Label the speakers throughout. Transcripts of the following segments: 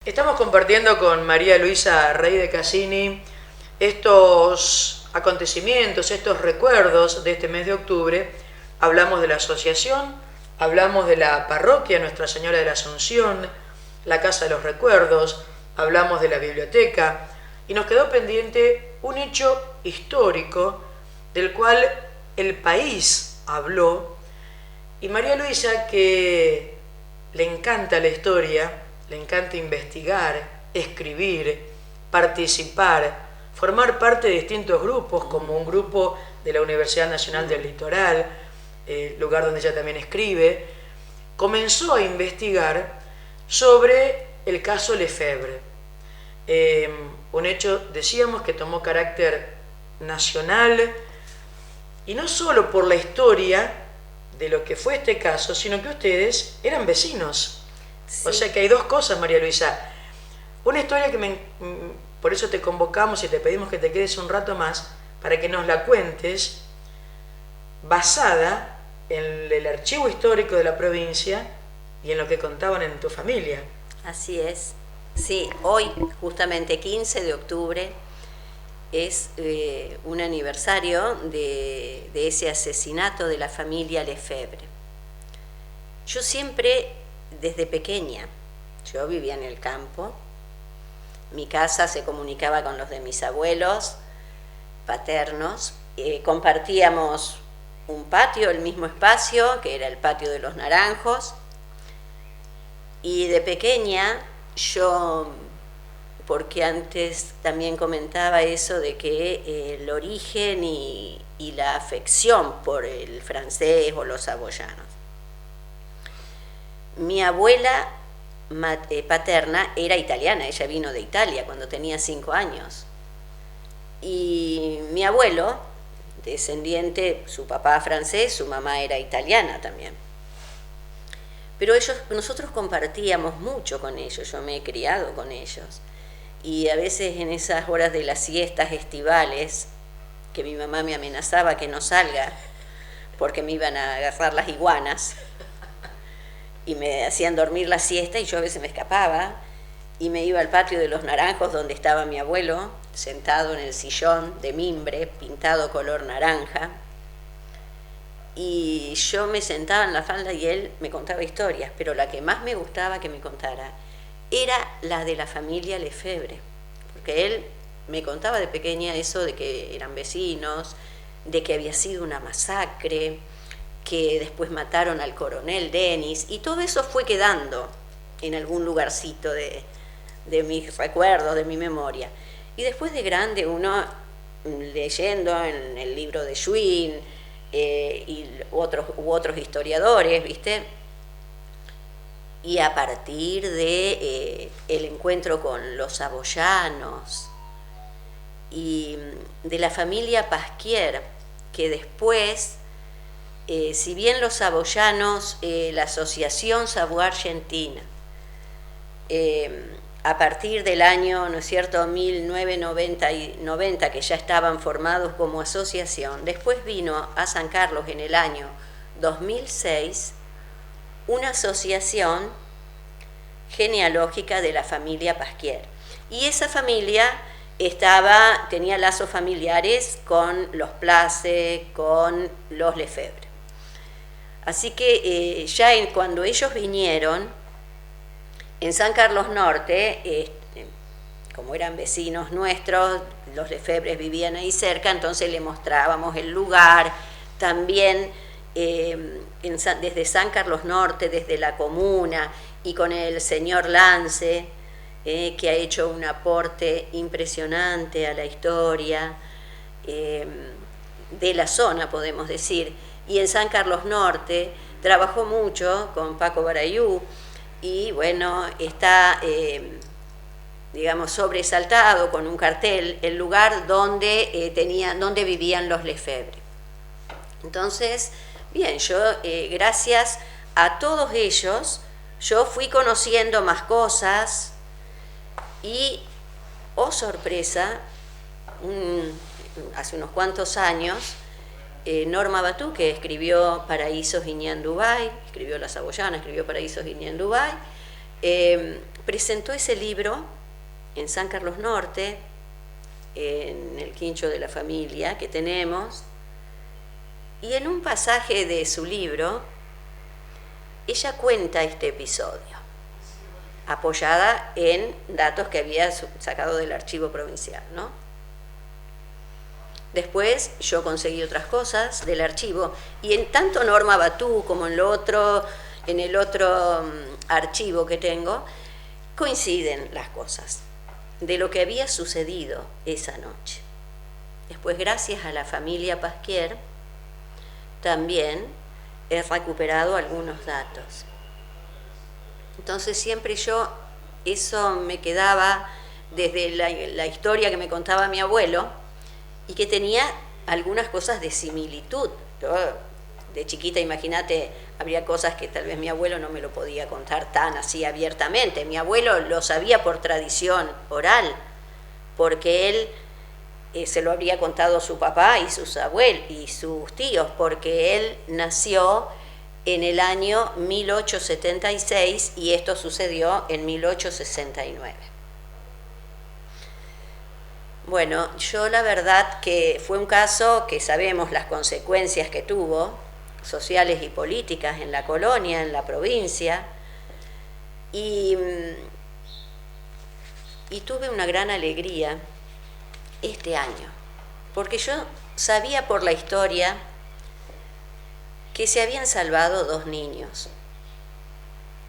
Speaker 1: Estamos compartiendo con María Luisa Rey de Cassini estos acontecimientos, estos recuerdos de este mes de octubre. Hablamos de la asociación, hablamos de la parroquia Nuestra Señora de la Asunción, la Casa de los Recuerdos, hablamos de la biblioteca y nos quedó pendiente un hecho histórico del cual el país habló. Y María Luisa, que le encanta la historia, le encanta investigar, escribir, participar, formar parte de distintos grupos, como un grupo de la Universidad Nacional del Litoral, lugar donde ella también escribe, comenzó a investigar sobre el caso Lefebvre. Un hecho, decíamos, que tomó carácter nacional, y no solo por la historia de lo que fue este caso, sino que ustedes eran vecinos. Sí. O sea que hay dos cosas, María Luisa. Una historia que por eso te convocamos y te pedimos que te quedes un rato más para que nos la cuentes, basada en el archivo histórico de la provincia y en lo que contaban en tu familia.
Speaker 2: Así es. Sí, hoy, justamente 15 de octubre, es un aniversario de ese asesinato de la familia Lefebvre. Yo siempre, desde pequeña, yo vivía en el campo, mi casa se comunicaba con los de mis abuelos paternos, compartíamos un patio, el mismo espacio, que era el patio de los Naranjos, y de pequeña yo, porque antes también comentaba eso de que el origen y la afección por el francés o los saboyanos. Mi abuela paterna era italiana, ella vino de Italia cuando tenía 5 años. Y mi abuelo, descendiente, su papá francés, su mamá era italiana también. Pero nosotros compartíamos mucho con ellos, yo me he criado con ellos. Y a veces en esas horas de las siestas estivales, que mi mamá me amenazaba que no salga porque me iban a agarrar las iguanas y me hacían dormir la siesta, y yo a veces me escapaba y me iba al patio de los Naranjos, donde estaba mi abuelo sentado en el sillón de mimbre pintado color naranja, y yo me sentaba en la falda y él me contaba historias, pero la que más me gustaba que me contara era la de la familia Lefebvre, porque él me contaba de pequeña eso de que eran vecinos, de que había sido una masacre, que después mataron al coronel Denis, y todo eso fue quedando en algún lugarcito de mis recuerdos, de mi memoria. Y después de grande, uno leyendo en el libro de Schwinn y otros historiadores, ¿viste? Y a partir de el encuentro con los saboyanos y de la familia Pasquier, que después, si bien los saboyanos, la Asociación Sabo-Argentina, a partir del año, ¿no es cierto?, 1990, que ya estaban formados como asociación, después vino a San Carlos en el año 2006 una asociación genealógica de la familia Pasquier. Y esa familia tenía lazos familiares con los Place, con los Lefebvre. Así que cuando ellos vinieron, en San Carlos Norte, como eran vecinos nuestros, los Lefebvres vivían ahí cerca, entonces le mostrábamos el lugar. También desde San Carlos Norte, desde la comuna, y con el señor Lance, que ha hecho un aporte impresionante a la historia de la zona, podemos decir. Y en San Carlos Norte trabajó mucho con Paco Barayú, y bueno, está, digamos, sobresaltado con un cartel el lugar donde vivían los Lefebvre. Entonces, bien, yo gracias a todos ellos, yo fui conociendo más cosas, y, oh sorpresa, hace unos cuantos años, Norma Batú, que escribió Paraísos y Ñandubay, escribió La Saboyana, escribió Paraísos y Ñandubay, presentó ese libro en San Carlos Norte, en el quincho de la familia que tenemos, y en un pasaje de su libro, ella cuenta este episodio, apoyada en datos que había sacado del archivo provincial, ¿no? Después yo conseguí otras cosas del archivo, y en tanto Norma Batú como en el otro archivo que tengo, coinciden las cosas de lo que había sucedido esa noche. Después, gracias a la familia Pasquier, también he recuperado algunos datos. Entonces siempre eso me quedaba desde la historia que me contaba mi abuelo, y que tenía algunas cosas de similitud. Yo, de chiquita, imagínate, habría cosas que tal vez mi abuelo no me lo podía contar tan así abiertamente. Mi abuelo lo sabía por tradición oral, porque él se lo habría contado su papá y sus abuelos y sus tíos, porque él nació en el año 1876 y esto sucedió en 1869. Bueno, yo la verdad que fue un caso que sabemos las consecuencias que tuvo, sociales y políticas en la colonia, en la provincia, y tuve una gran alegría este año, porque yo sabía por la historia que se habían salvado 2 niños.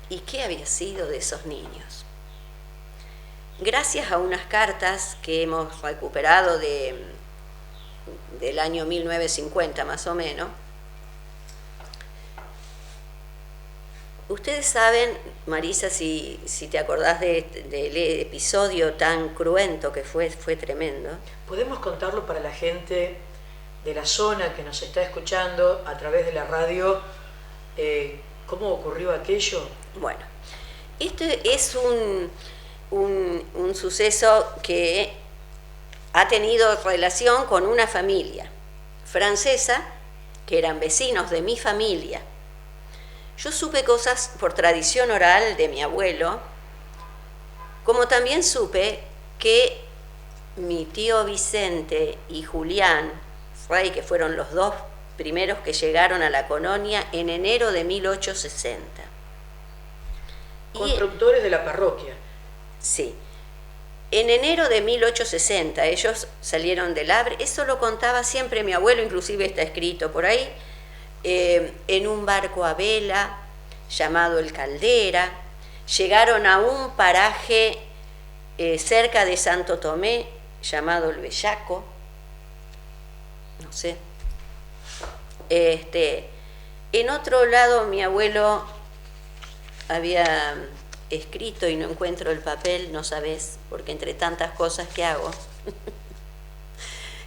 Speaker 2: ¿Y qué había sido de esos niños? Gracias a unas cartas que hemos recuperado del año 1950 más o menos, ustedes saben, Marisa, si te acordás del episodio tan cruento que fue tremendo.
Speaker 1: ¿Podemos contarlo para la gente de la zona que nos está escuchando a través de la radio? ¿Cómo ocurrió aquello?
Speaker 2: Bueno, este es un suceso que ha tenido relación con una familia francesa, que eran vecinos de mi familia. Yo supe cosas por tradición oral de mi abuelo, como también supe que mi tío Vicente y Julián Frey, que fueron los 2 primeros que llegaron a la colonia en enero de 1860.
Speaker 1: Constructores de la parroquia.
Speaker 2: Sí. En enero de 1860 ellos salieron del Havre, eso lo contaba siempre mi abuelo, inclusive está escrito por ahí, en un barco a vela llamado el Caldera, llegaron a un paraje cerca de Santo Tomé llamado el Bellaco, no sé. En otro lado mi abuelo había escrito, y no encuentro el papel, no sabés, porque entre tantas cosas que hago,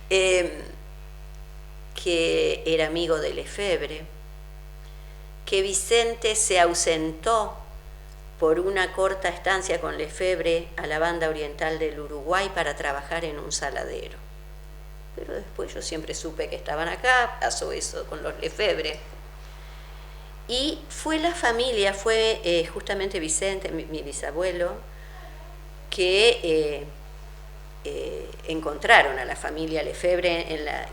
Speaker 2: que era amigo de Lefebvre, que Vicente se ausentó por una corta estancia con Lefebvre a la banda oriental del Uruguay para trabajar en un saladero. Pero después yo siempre supe que estaban acá, pasó eso con los Lefebvre. Y fue la familia, fue justamente Vicente, mi bisabuelo, que encontraron a la familia Lefebvre,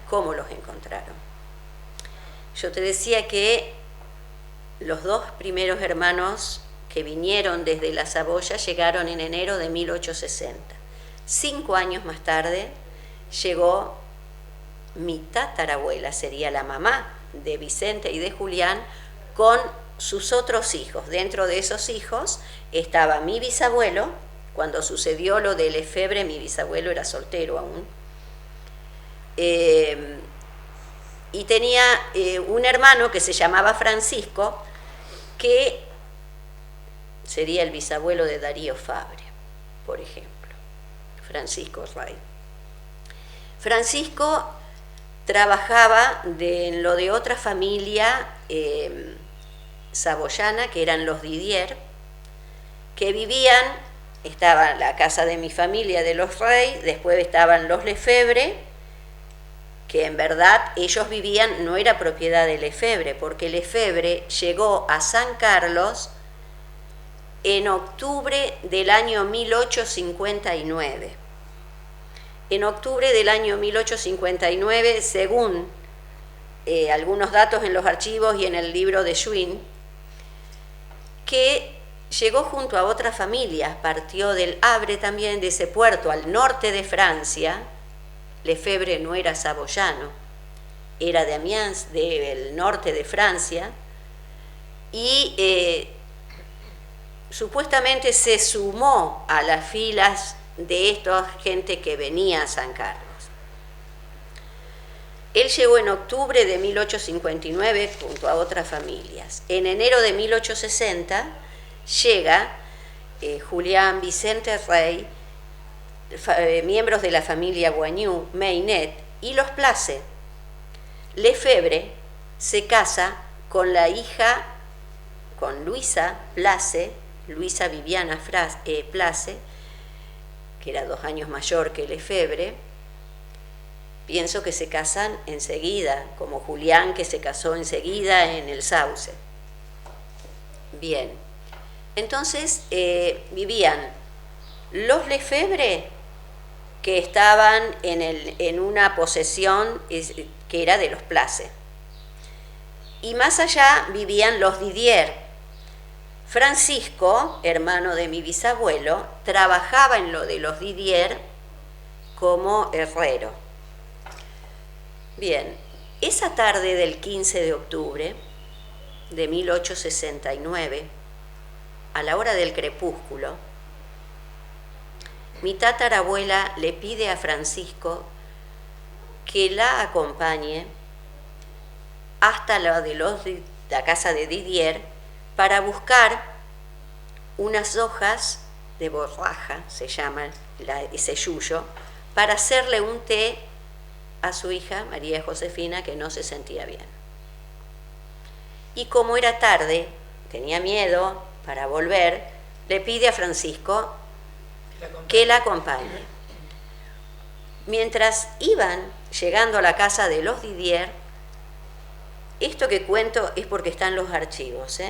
Speaker 2: cómo los encontraron. Yo te decía que los 2 primeros hermanos que vinieron desde la Saboya llegaron en enero de 1860. 5 años más tarde llegó mi tatarabuela, sería la mamá de Vicente y de Julián, con sus otros hijos. Dentro de esos hijos estaba mi bisabuelo. Cuando sucedió lo de Lefebvre, mi bisabuelo era soltero aún. Y tenía un hermano que se llamaba Francisco, que sería el bisabuelo de Darío Fabre, por ejemplo, Francisco Rey. Francisco trabajaba en lo de otra familia saboyana, que eran los Didier, que vivían, estaba la casa de mi familia de los Rey, después estaban los Lefebvre, que en verdad ellos vivían, no era propiedad de Lefebvre, porque Lefebvre llegó a San Carlos en octubre del año 1859. En octubre del año 1859, según algunos datos en los archivos y en el libro de Schwinn, que llegó junto a otras familias, partió del Havre también, de ese puerto al norte de Francia. Lefebvre no era saboyano, era de Amiens, del norte de Francia, y supuestamente se sumó a las filas de esta gente que venía a San Carlos. Él llegó en octubre de 1859 junto a otras familias. En enero de 1860 llega Julián Vicente Rey, miembros de la familia Boignoux, Meynet y los Place. Lefebvre se casa con la hija, con Luisa Place, Luisa Viviana Place, que era 2 años mayor que Lefebvre. Pienso que se casan enseguida, como Julián, que se casó enseguida en el Sauce. Bien, entonces vivían los Lefebvre, que estaban en una posesión que era de los Place. Y más allá vivían los Didier. Francisco, hermano de mi bisabuelo, trabajaba en lo de los Didier como herrero. Bien, esa tarde del 15 de octubre de 1869, a la hora del crepúsculo, mi tatarabuela le pide a Francisco que la acompañe hasta la casa de Didier para buscar unas hojas de borraja, se llama ese yuyo, para hacerle un té a su hija María Josefina, que no se sentía bien. Y como era tarde, tenía miedo para volver, le pide a Francisco que la acompañe. Mientras iban llegando a la casa de los Didier, esto que cuento es porque están los archivos,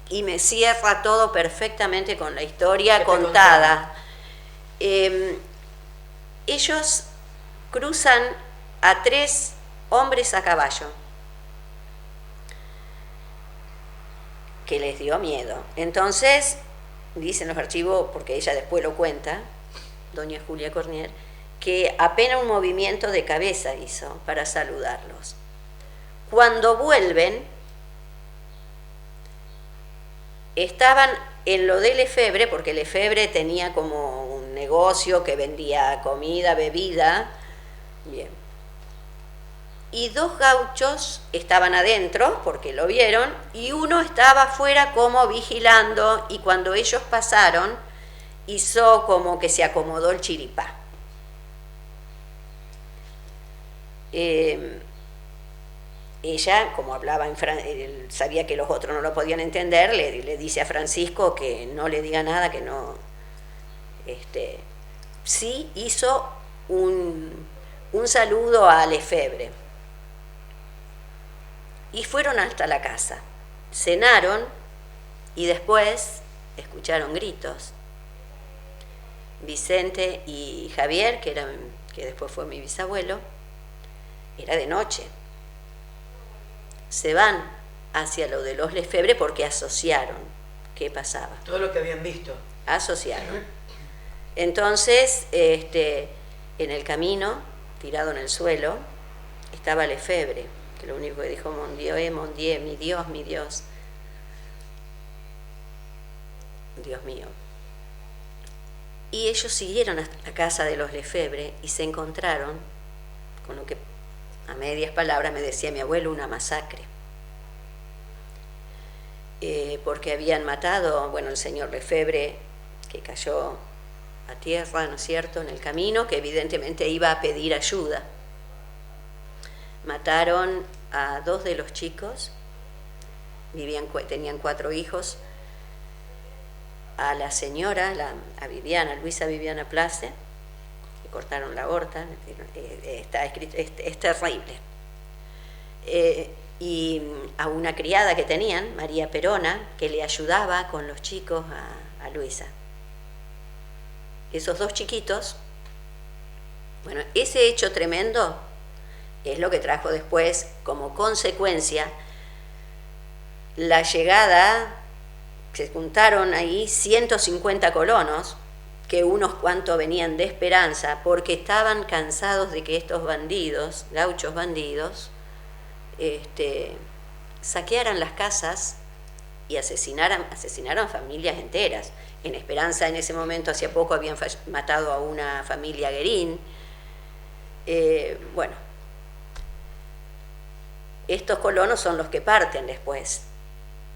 Speaker 2: y me cierra todo perfectamente con la historia contada. Ellos cruzan a 3 hombres a caballo, que les dio miedo. Entonces, dicen los archivos, porque ella después lo cuenta, doña Julia Cornier, que apenas un movimiento de cabeza hizo para saludarlos. Cuando vuelven, estaban en lo de Lefebvre, porque Lefebvre tenía como un negocio que vendía comida, bebida. Bien. Y 2 gauchos estaban adentro, porque lo vieron, y uno estaba afuera como vigilando, y cuando ellos pasaron, hizo como que se acomodó el chiripá. Ella, como hablaba sabía que los otros no lo podían entender, le dice a Francisco que no le diga nada, que no... sí hizo un saludo a Lefebvre. Y fueron hasta la casa, cenaron y después escucharon gritos. Vicente y Javier, que después fue mi bisabuelo, era de noche. Se van hacia lo de los Lefebvre porque asociaron qué pasaba.
Speaker 1: Todo lo que habían visto.
Speaker 2: Asociaron. Entonces, en el camino, tirado en el suelo, estaba Lefebvre, que lo único que dijo, mon Dieu, mi Dios, mi Dios. Dios mío. Y ellos siguieron hasta la casa de los Lefebvre y se encontraron con lo que a medias palabras me decía mi abuelo, una masacre. Porque habían matado, el señor Lefebvre, que cayó a tierra, ¿no es cierto?, en el camino, que evidentemente iba a pedir ayuda. Mataron a 2 de los chicos, tenían 4 hijos, a la señora, a Viviana, Luisa Viviana Place, que cortaron la aorta, está escrito, es terrible. y a una criada que tenían, María Perona, que le ayudaba con los chicos a Luisa. Esos dos chiquitos, bueno, ese hecho tremendo es lo que trajo después como consecuencia la llegada, se juntaron ahí 150 colonos, que unos cuantos venían de Esperanza, porque estaban cansados de que estos bandidos, gauchos bandidos, saquearan las casas y asesinaran familias enteras. En Esperanza en ese momento, hacía poco, habían matado a una familia Guerín. Bueno, estos colonos son los que parten después,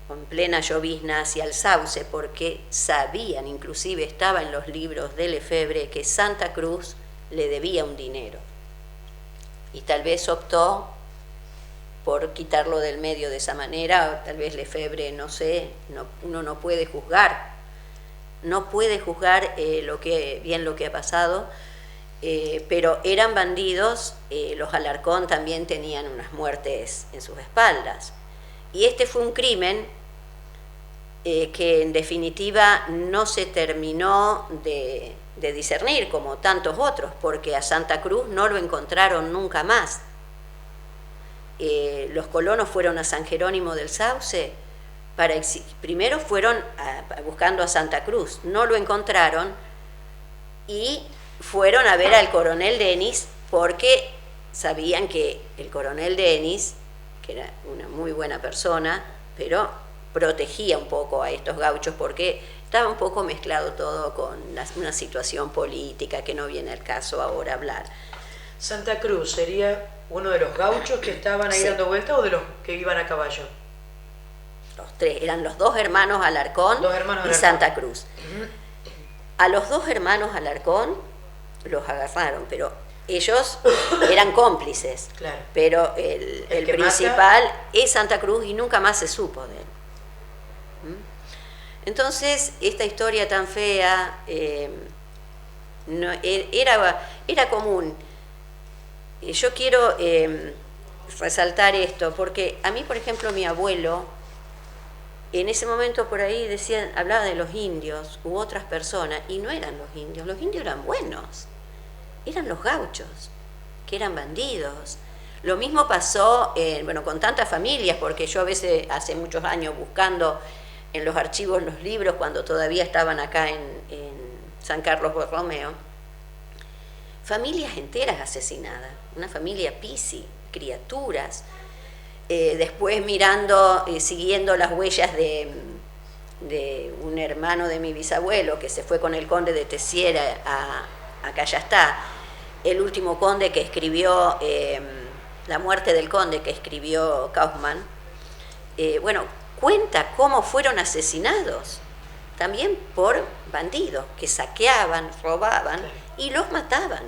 Speaker 2: con plena llovizna hacia el Sauce, porque sabían, inclusive estaba en los libros de Lefebvre, que Santa Cruz le debía un dinero. Y tal vez optó por quitarlo del medio de esa manera, tal vez Lefebvre, no sé, uno no puede juzgar, lo que ha pasado, pero eran bandidos, los Alarcón también tenían unas muertes en sus espaldas. Y este fue un crimen que en definitiva no se terminó de discernir como tantos otros, porque a Santa Cruz no lo encontraron nunca más. Los colonos fueron a San Jerónimo del Sauce, primero fueron buscando a Santa Cruz, no lo encontraron y fueron a ver al coronel Denis, porque sabían que el coronel Denis, que era una muy buena persona, pero protegía un poco a estos gauchos porque estaba un poco mezclado todo con una situación política que no viene al caso ahora hablar.
Speaker 1: ¿Santa Cruz sería uno de los gauchos que estaban ahí dando vuelta o de los que iban a caballo?
Speaker 2: Los tres, eran los dos hermanos Alarcón y Santa Cruz. A los dos hermanos Alarcón los agarraron, pero ellos eran cómplices, claro. Pero el principal es Santa Cruz y nunca más se supo de él. Entonces, esta historia tan fea era común. Yo quiero resaltar esto, porque a mí, por ejemplo, mi abuelo, en ese momento por ahí hablaba de los indios u otras personas, y no eran los indios eran buenos. Eran los gauchos, que eran bandidos. Lo mismo pasó con tantas familias, porque yo a veces hace muchos años buscando en los archivos los libros, cuando todavía estaban acá en San Carlos Borromeo, familias enteras asesinadas, una familia Pisi, criaturas. Después mirando, siguiendo las huellas de un hermano de mi bisabuelo, que se fue con el conde de Tessiera acá ya está, el último conde que escribió, La muerte del conde, que escribió Kaufmann, cuenta cómo fueron asesinados, también por bandidos, que saqueaban, robaban y los mataban.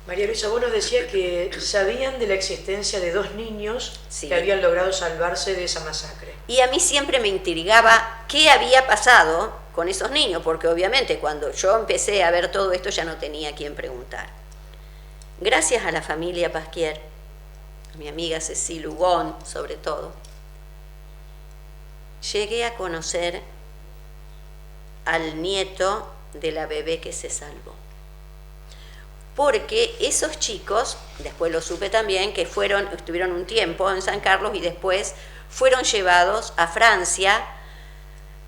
Speaker 1: María Luisa, vos nos decías que sabían de la existencia de dos niños que habían logrado salvarse de esa masacre.
Speaker 2: Y a mí siempre me intrigaba qué había pasado con esos niños, porque obviamente cuando yo empecé a ver todo esto ya no tenía a quién preguntar. Gracias a la familia Pasquier, a mi amiga Cecil Hugón sobre todo, llegué a conocer al nieto de la bebé que se salvó. Porque esos chicos, después lo supe también, que estuvieron un tiempo en San Carlos y después fueron llevados a Francia,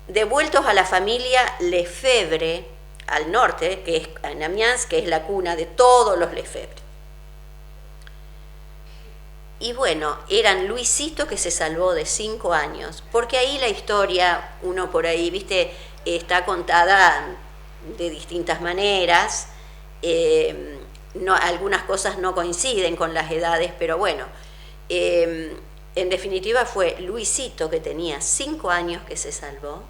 Speaker 2: devueltos a la familia Lefebvre, al norte, que es en Amiens, que es la cuna de todos los Lefebvre. Y bueno, eran Luisito, que se salvó de 5 años, porque ahí la historia, uno por ahí, viste, está contada de distintas maneras. Algunas cosas no coinciden con las edades, pero bueno, en definitiva fue Luisito, que tenía 5 años, que se salvó,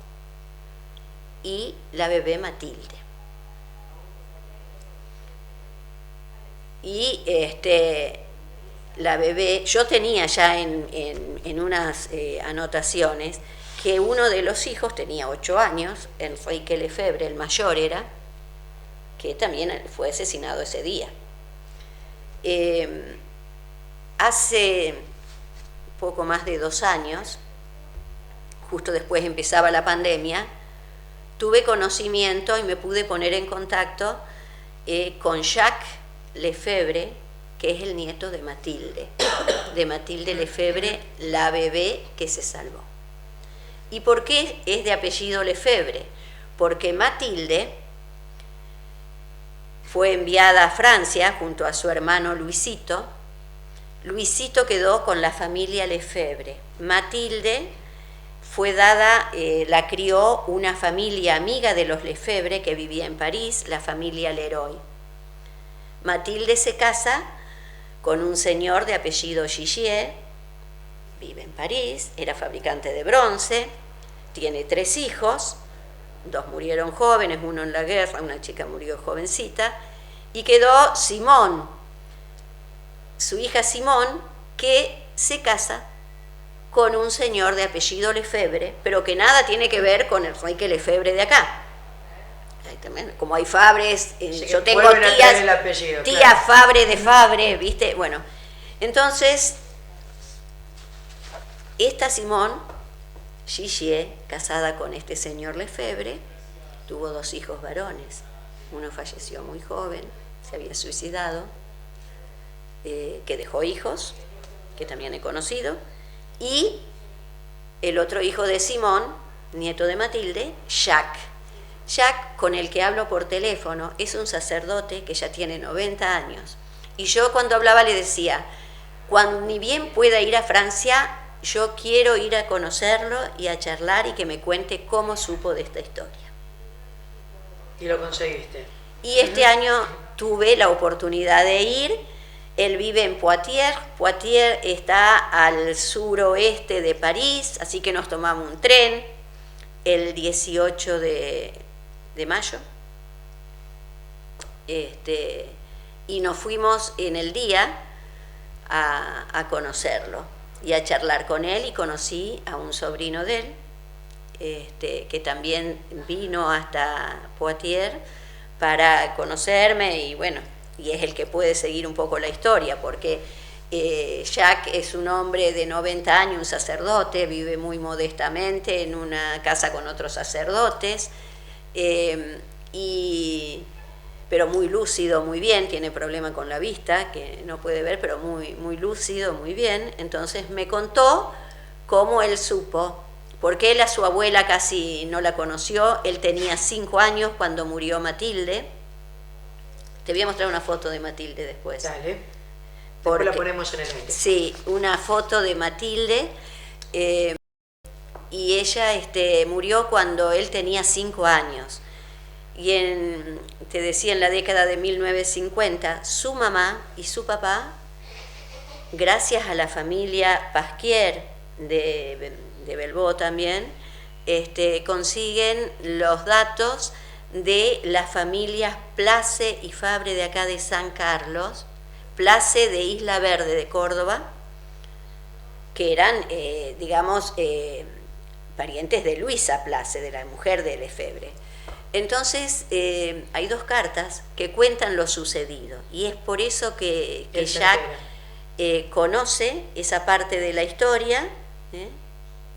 Speaker 2: y la bebé Matilde. Y la bebé, yo tenía ya en unas anotaciones que uno de los hijos tenía 8 años, Enrique Lefebvre, el mayor era, que también fue asesinado ese día. Hace poco más de 2 años, justo después empezaba la pandemia, tuve conocimiento y me pude poner en contacto con Jacques Lefebvre, que es el nieto de Matilde Lefebvre, la bebé que se salvó. ¿Y por qué es de apellido Lefebvre? Porque Matilde fue enviada a Francia junto a su hermano Luisito. Luisito quedó con la familia Lefebvre. Matilde fue dada, la crió una familia amiga de los Lefebvre que vivía en París, la familia Leroy. Matilde se casa con un señor de apellido Gigier, vive en París, era fabricante de bronce, tiene 3 hijos, 2 murieron jóvenes, uno en la guerra, una chica murió jovencita, y quedó Simón, su hija Simón, que se casa con un señor de apellido Lefebvre, pero que nada tiene que ver con el Enrique Lefebvre de acá. Como hay Fabres, yo tengo tía Fabre de Fabre, ¿viste? Bueno, entonces, esta Simón Gigier, casada con este señor Lefebvre, tuvo 2 hijos varones. Uno falleció muy joven, se había suicidado, que dejó hijos, que también he conocido, y el otro hijo de Simón, nieto de Matilde, Jacques. Jacques, con el que hablo por teléfono, es un sacerdote que ya tiene 90 años. Y yo cuando hablaba le decía, cuando ni bien pueda ir a Francia, yo quiero ir a conocerlo y a charlar y que me cuente cómo supo de esta historia.
Speaker 1: ¿Y lo conseguiste?
Speaker 2: Y este año tuve la oportunidad de ir. Él vive en Poitiers. Poitiers está al suroeste de París, así que nos tomamos un tren el 18 de mayo. Y nos fuimos en el día a conocerlo y a charlar con él, y conocí a un sobrino de él, que también vino hasta Poitiers para conocerme, y bueno, y es el que puede seguir un poco la historia, porque Jacques es un hombre de 90 años, un sacerdote, vive muy modestamente en una casa con otros sacerdotes, pero muy lúcido, muy bien, tiene problema con la vista, que no puede ver, pero muy, muy lúcido, muy bien. Entonces me contó cómo él supo, porque él a su abuela casi no la conoció. Él tenía 5 años cuando murió Matilde. Te voy a mostrar una foto de Matilde después.
Speaker 1: Dale.
Speaker 2: Porque,
Speaker 1: después la ponemos en el lente.
Speaker 2: Sí, una foto de Matilde, y ella murió cuando él tenía 5 años. Y te decía, en la década de 1950, su mamá y su papá, gracias a la familia Pasquier de Belvaux también, consiguen los datos de las familias Place y Fabre de acá de San Carlos, Place de Isla Verde de Córdoba, que eran, parientes de Luisa Place, de la mujer de Lefebvre. Entonces, hay 2 cartas que cuentan lo sucedido, y es por eso que Jacques conoce esa parte de la historia,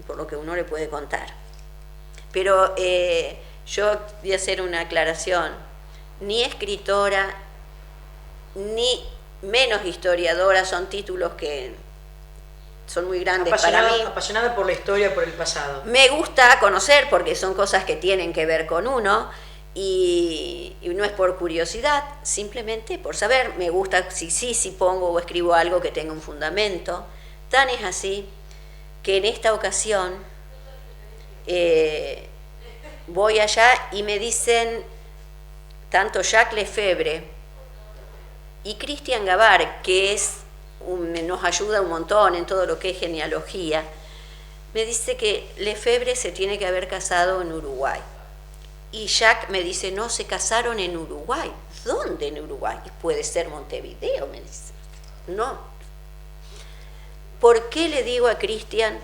Speaker 2: por lo que uno le puede contar. Pero yo voy a hacer una aclaración: ni escritora, ni menos historiadora, son títulos que son muy grandes para mí.
Speaker 1: Apasionada por la historia, por el pasado.
Speaker 2: Me gusta conocer porque son cosas que tienen que ver con uno, y no es por curiosidad, simplemente por saber. Me gusta si pongo o escribo algo que tenga un fundamento. Tan es así que en esta ocasión voy allá y me dicen, tanto Jacques Lefebvre y Christian Gavar, que nos ayuda un montón en todo lo que es genealogía, me dice que Lefebvre se tiene que haber casado en Uruguay. Y Jacques me dice, no, se casaron en Uruguay. ¿Dónde en Uruguay? Puede ser Montevideo, me dice. No. ¿Por qué le digo a Christian,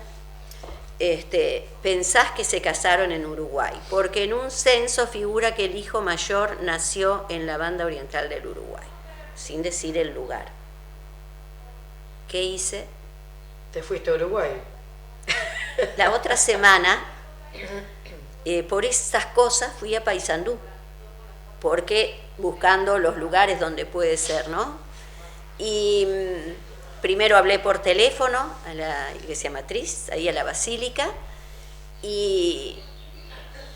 Speaker 2: pensás que se casaron en Uruguay? Porque en un censo figura que el hijo mayor nació en la banda oriental del Uruguay, sin decir el lugar. ¿Qué hice?
Speaker 1: Te fuiste a Uruguay.
Speaker 2: La otra semana, por esas cosas, fui a Paysandú, porque buscando los lugares donde puede ser, ¿no? Y primero hablé por teléfono a la iglesia matriz, ahí a la basílica, y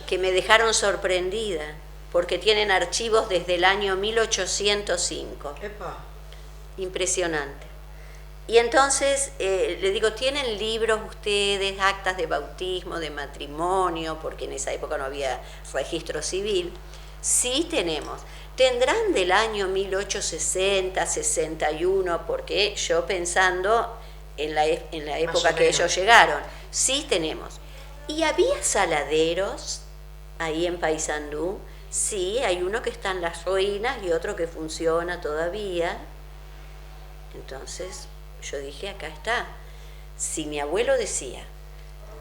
Speaker 2: que me dejaron sorprendida, porque tienen archivos desde el año 1805.
Speaker 1: Epa.
Speaker 2: Impresionante. Y entonces le digo, ¿tienen libros ustedes, actas de bautismo, de matrimonio? Porque en esa época no había registro civil. Sí tenemos. Tendrán del año 1860, 61, porque yo pensando en la época que ellos llegaron. Sí tenemos. ¿Y había saladeros ahí en Paysandú? Sí, hay uno que está en las ruinas y otro que funciona todavía. Entonces yo dije, acá está. Si mi abuelo decía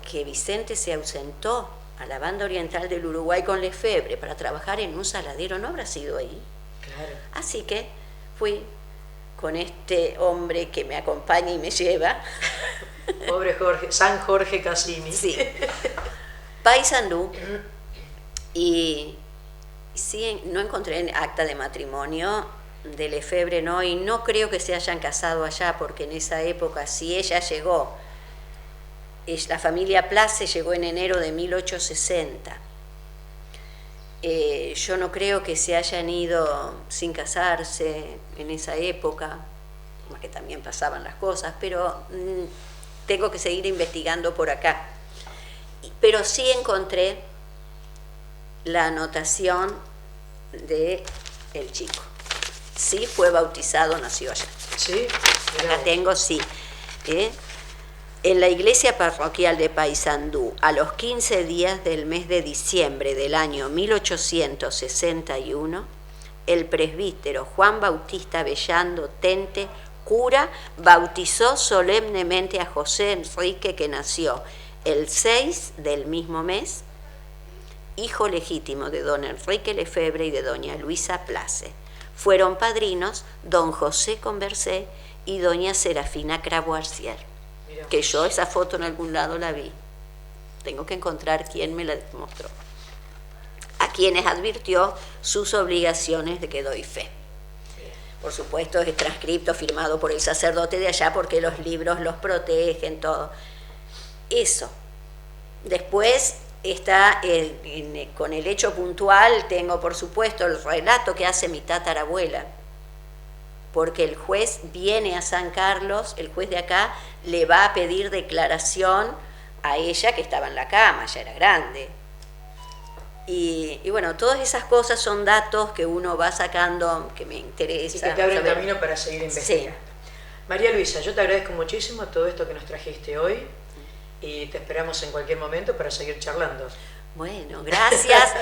Speaker 2: que Vicente se ausentó a la banda oriental del Uruguay con Lefebvre para trabajar en un saladero, ¿no habrá sido ahí?
Speaker 1: Claro.
Speaker 2: Así que fui con este hombre que me acompaña y me lleva.
Speaker 1: Pobre Jorge, San Jorge Cassini.
Speaker 2: Sí. Paysandú. Y sí, no encontré acta de matrimonio de Lefebvre, no, y no creo que se hayan casado allá, porque en esa época, si ella llegó, la familia Place llegó en enero de 1860. Yo no creo que se hayan ido sin casarse en esa época, que también pasaban las cosas, pero tengo que seguir investigando por acá. Pero sí encontré la anotación de el chico. Sí, fue bautizado, nació allá.
Speaker 1: ¿Sí?
Speaker 2: La tengo, sí. En la iglesia parroquial de Paysandú, a los 15 días del mes de diciembre del año 1861, el presbítero Juan Bautista Bellando Tente, cura, bautizó solemnemente a José Enrique, que nació el 6 del mismo mes, hijo legítimo de don Enrique Lefebvre y de doña Luisa Place. Fueron padrinos don José Conversé y doña Serafina Cravoisier, que yo esa foto en algún lado la vi. Tengo que encontrar quién me la mostró. A quienes advirtió sus obligaciones de que doy fe. Por supuesto, es transcripto firmado por el sacerdote de allá, porque los libros los protegen, todo. Eso. Después está con el hecho puntual, tengo por supuesto el relato que hace mi tatarabuela, porque el juez viene a San Carlos, el juez de acá le va a pedir declaración a ella, que estaba en la cama, ya era grande. Y bueno, todas esas cosas son datos que uno va sacando, que me interesa.
Speaker 1: Y que te abren camino para seguir investigando.
Speaker 2: Sí.
Speaker 1: María Luisa, yo te agradezco muchísimo todo esto que nos trajiste hoy y te esperamos en cualquier momento para seguir charlando.
Speaker 2: Bueno, gracias.